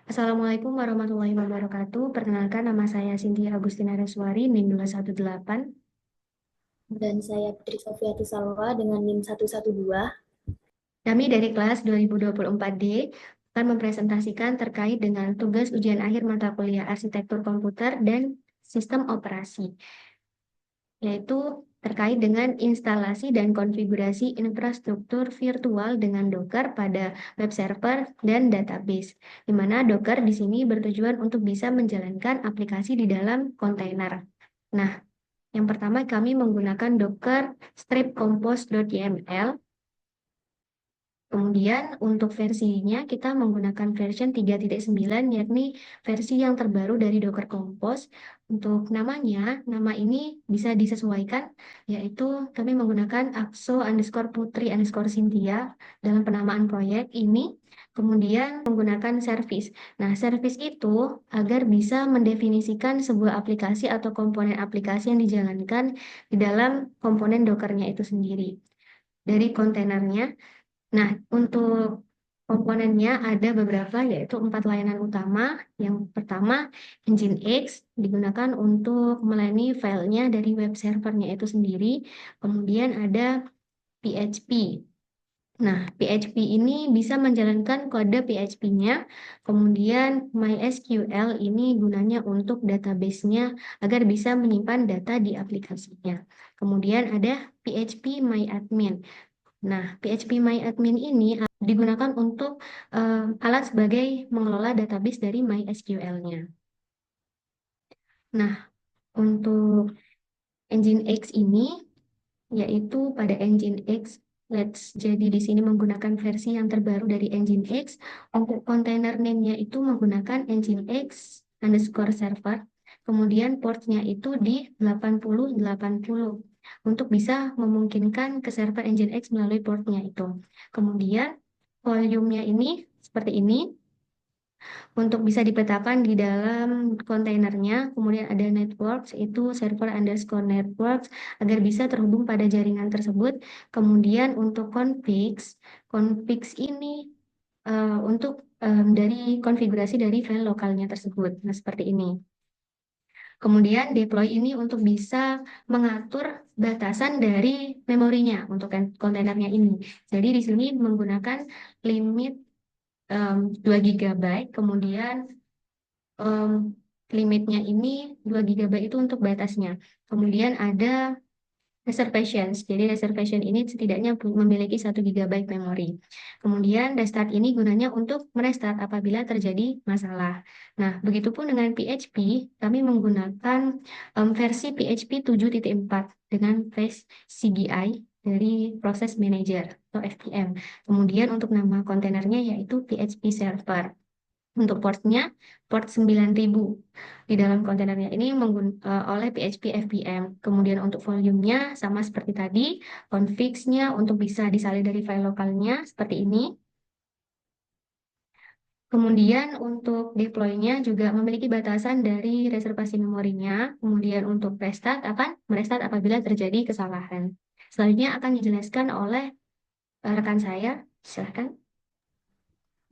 Assalamualaikum warahmatullahi wabarakatuh. Perkenalkan, nama saya Cynthia Agustina Reswari, NIM 218. Dan saya Putri Sofiati Salwa dengan NIM 112. Kami dari kelas 2024D akan mempresentasikan terkait dengan tugas ujian akhir mata kuliah Arsitektur Komputer dan Sistem Operasi, yaitu terkait dengan instalasi dan konfigurasi infrastruktur virtual dengan Docker pada web server dan database, di mana Docker di sini bertujuan untuk bisa menjalankan aplikasi di dalam kontainer. Nah, yang pertama kami menggunakan Docker strip compose.yml. Kemudian untuk versinya kita menggunakan version 3.9, yakni versi yang terbaru dari Docker Compose. Untuk namanya, nama ini bisa disesuaikan, yaitu kami menggunakan akso_putri_cynthia dalam penamaan proyek ini. Kemudian menggunakan service. Nah, service itu agar bisa mendefinisikan sebuah aplikasi atau komponen aplikasi yang dijalankan di dalam komponen Docker-nya itu sendiri. Dari kontainernya. Nah, untuk komponennya ada beberapa, yaitu 4 layanan utama. Yang pertama, Nginx digunakan untuk melayani filenya dari web servernya itu sendiri. Kemudian ada PHP. Nah, PHP ini bisa menjalankan kode PHP-nya. Kemudian MySQL ini gunanya untuk database-nya agar bisa menyimpan data di aplikasinya. Kemudian ada PHP MyAdmin. Nah, PHP MyAdmin ini digunakan untuk alat sebagai mengelola database dari MySQL-nya. Nah, untuk Nginx ini, yaitu pada Nginx, jadi di sini menggunakan versi yang terbaru dari Nginx. Untuk container name-nya itu menggunakan Nginx_server. Kemudian portnya itu di 8080 untuk bisa memungkinkan ke server Nginx melalui portnya itu. Kemudian volume-nya ini seperti ini untuk bisa dipetakan di dalam kontainernya. Kemudian ada networks, itu server_networks agar bisa terhubung pada jaringan tersebut. Kemudian untuk configs ini untuk dari konfigurasi dari file lokalnya tersebut. Nah, seperti ini. Kemudian deploy ini untuk bisa mengatur batasan dari memorinya untuk kontainernya ini. Jadi di sini menggunakan limit 2 GB, kemudian em, limitnya ini 2 GB itu untuk batasnya. Kemudian ada reservations. Jadi reservation ini setidaknya memiliki 1 GB memori. Kemudian restart ini gunanya untuk merestart apabila terjadi masalah. Nah, begitupun dengan PHP, kami menggunakan versi PHP 7.4 dengan phase CGI dari Process Manager atau FPM. Kemudian untuk nama kontainernya yaitu PHP Server. Untuk portnya, port 9000 di dalam kontainernya ini oleh PHP FPM. Kemudian untuk volumenya sama seperti tadi, configs-nya untuk bisa disalin dari file lokalnya seperti ini. Kemudian untuk deploy-nya juga memiliki batasan dari reservasi memorinya. Kemudian untuk restart akan merestart apabila terjadi kesalahan. Selanjutnya akan dijelaskan oleh rekan saya. Silahkan.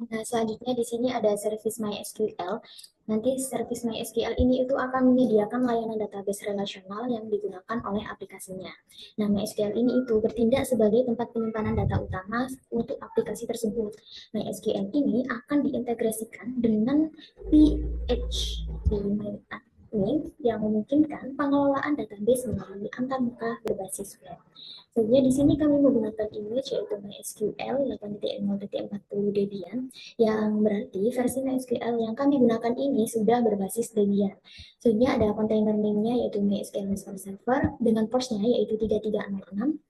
Nah, selanjutnya di sini ada service MySQL. Nanti service MySQL ini itu akan menyediakan layanan database relasional yang digunakan oleh aplikasinya. Nah, MySQL ini itu bertindak sebagai tempat penyimpanan data utama untuk aplikasi tersebut. MySQL ini akan diintegrasikan dengan PHP MyAdmin yang memungkinkan pengelolaan database melalui antarmuka berbasis web. Sebenarnya di sini kami menggunakan image yaitu MySQL 8.0.40 Debian, yang berarti versi MySQL yang kami gunakan ini sudah berbasis Debian. Sebenarnya ada container name-nya yaitu MySQL server dengan portnya yaitu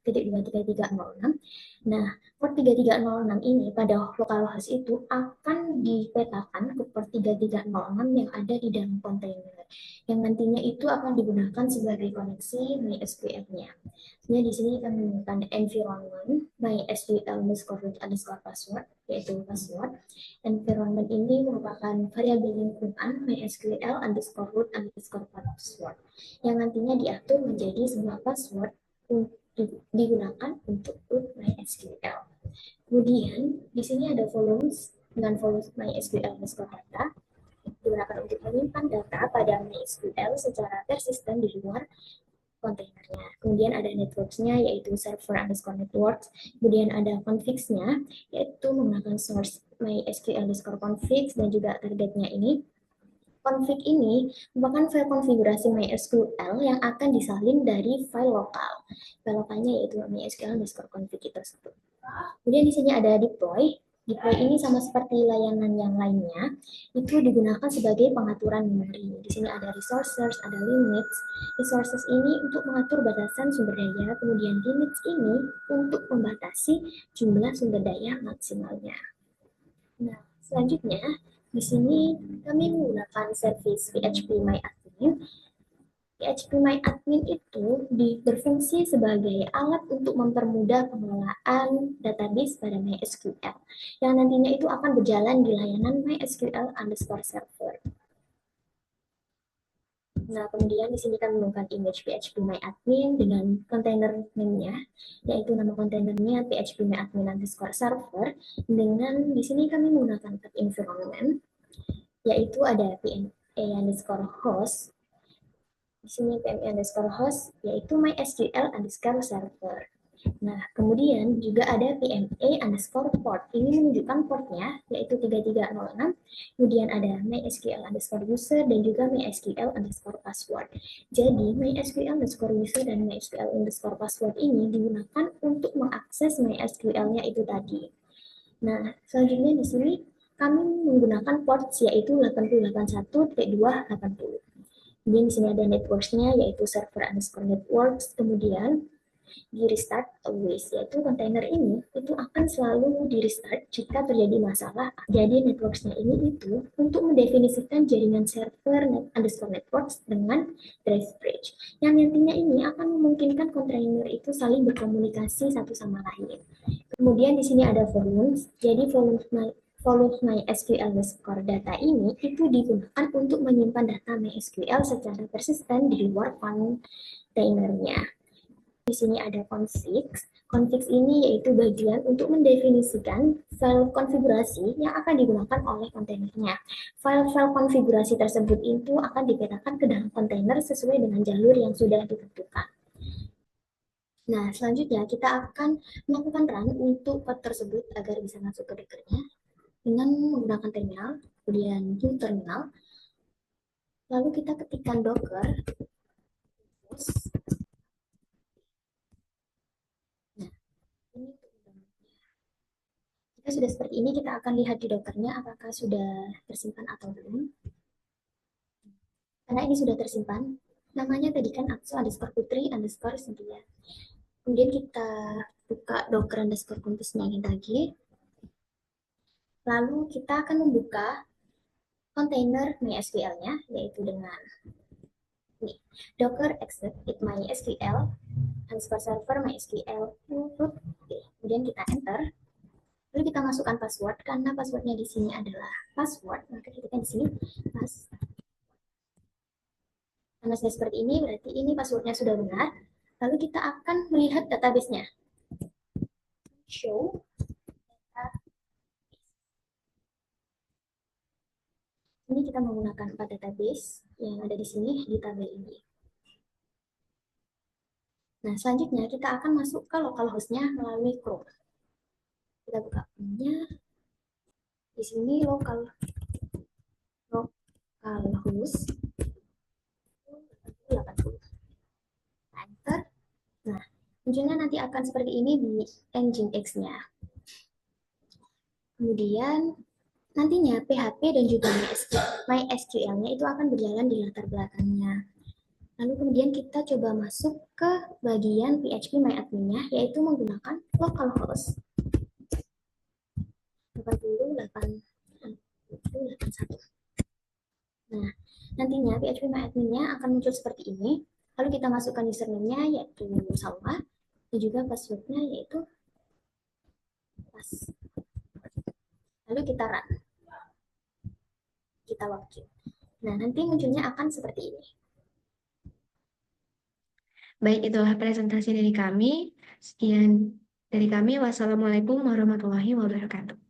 3306.23306. Nah, port 3306 ini pada localhost itu akan dipetakan ke port 3306 yang ada di dalam kontainer, yang nantinya itu akan digunakan sebagai koneksi MySQL-nya. Jadi di sini kami menggunakan environment MySQL underscore password, yaitu password. Environment ini merupakan variabel lingkungan MySQL underscore root underscore password yang nantinya diatur menjadi sebuah password untuk digunakan untuk root MySQL. Kemudian di sini ada volumes dengan volume MySQL underscore data untuk menyimpan data pada MySQL secara persisten di luar kontainernya. Kemudian ada networks-nya, yaitu server underscore networks. Kemudian ada configs-nya, yaitu menggunakan source MySQL underscore configs, dan juga targetnya ini. Config ini merupakan file konfigurasi MySQL yang akan disalin dari file lokal. File lokalnya yaitu MySQL underscore config tersebut. Kemudian di sini ada deploy. Deploy ini sama seperti layanan yang lainnya, itu digunakan sebagai pengaturan memori. Di sini ada resources, ada limits. Resources ini untuk mengatur batasan sumber daya, kemudian limits ini untuk membatasi jumlah sumber daya maksimalnya. Nah, selanjutnya di sini kami menggunakan service phpMyAdmin. phpMyAdmin itu berfungsi sebagai alat untuk mempermudah pengelolaan database pada MySQL, yang nantinya itu akan berjalan di layanan MySQL underscore server. Nah, kemudian di sini kami menggunakan image phpMyAdmin dengan kontainer name-nya, yaitu nama kontainernya phpMyAdmin underscore server. Dengan di sini kami menggunakan tab environment, yaitu ada PNA underscore host. Di sini PNA underscore host, yaitu MySQL underscore server. Nah, kemudian juga ada PMA underscore port. Ini menunjukkan portnya, yaitu 3306. Kemudian ada MySQL underscore user dan juga MySQL underscore password. Jadi, MySQL underscore user dan MySQL underscore password ini digunakan untuk mengakses MySQL-nya itu tadi. Nah, selanjutnya di sini kami menggunakan port yaitu 8081.280. Kemudian di sini ada networks-nya yaitu server underscore networks. Kemudian di restart always, yaitu kontainer ini itu akan selalu di restart jika terjadi masalah. Jadi networks-nya ini itu untuk mendefinisikan jaringan server underscore networks dengan drive bridge, yang nantinya ini akan memungkinkan kontainer itu saling berkomunikasi satu sama lain. Kemudian di sini ada volumes. Jadi volume MySQL underscore data ini itu digunakan untuk menyimpan data MySQL secara persisten di luar kontainernya. Di sini ada configs. Configs ini yaitu bagian untuk mendefinisikan file konfigurasi yang akan digunakan oleh kontainernya. File-file konfigurasi tersebut itu akan dipetakan ke dalam kontainer sesuai dengan jalur yang sudah ditentukan. Nah, selanjutnya kita akan melakukan run untuk code tersebut agar bisa masuk ke Dockernya dengan menggunakan terminal, kemudian new terminal, lalu kita ketikkan docker. Nah, ini jika sudah seperti ini, kita akan lihat di Dockernya apakah sudah tersimpan atau belum. Karena ini sudah tersimpan, namanya tadi kan akso underscore putri underscore 9. Kemudian kita buka docker underscore container lagi. Lalu kita akan membuka kontainer MySQL-nya, yaitu dengan ini, docker exec it MySQL underscore server MySQL root. Kemudian kita enter. Lalu kita masukkan password, karena passwordnya di sini adalah password, maka kita di sini password. Karena sudah seperti ini, berarti ini passwordnya sudah benar. Lalu kita akan melihat database-nya. Show data. Ini kita menggunakan 4 database yang ada di sini di tabel ini. Nah, selanjutnya kita akan masuk ke localhost-nya melalui Chrome. Kita buka Chrome-nya. Di sini localhost. Enter. Nah, munculnya nanti akan seperti ini di Nginx-nya. Kemudian nantinya PHP dan juga MySQL-nya itu akan berjalan di latar belakangnya. Lalu kemudian kita coba masuk ke bagian phpMyAdmin-nya, yaitu menggunakan localhost 8081. Nah, nantinya phpMyAdmin-nya akan muncul seperti ini. Lalu kita masukkan username-nya, yaitu Salma, dan juga password-nya, yaitu password. Lalu kita run. Kita login. Nah, nanti munculnya akan seperti ini. Baik, itulah presentasi dari kami. Sekian dari kami. Wassalamualaikum warahmatullahi wabarakatuh.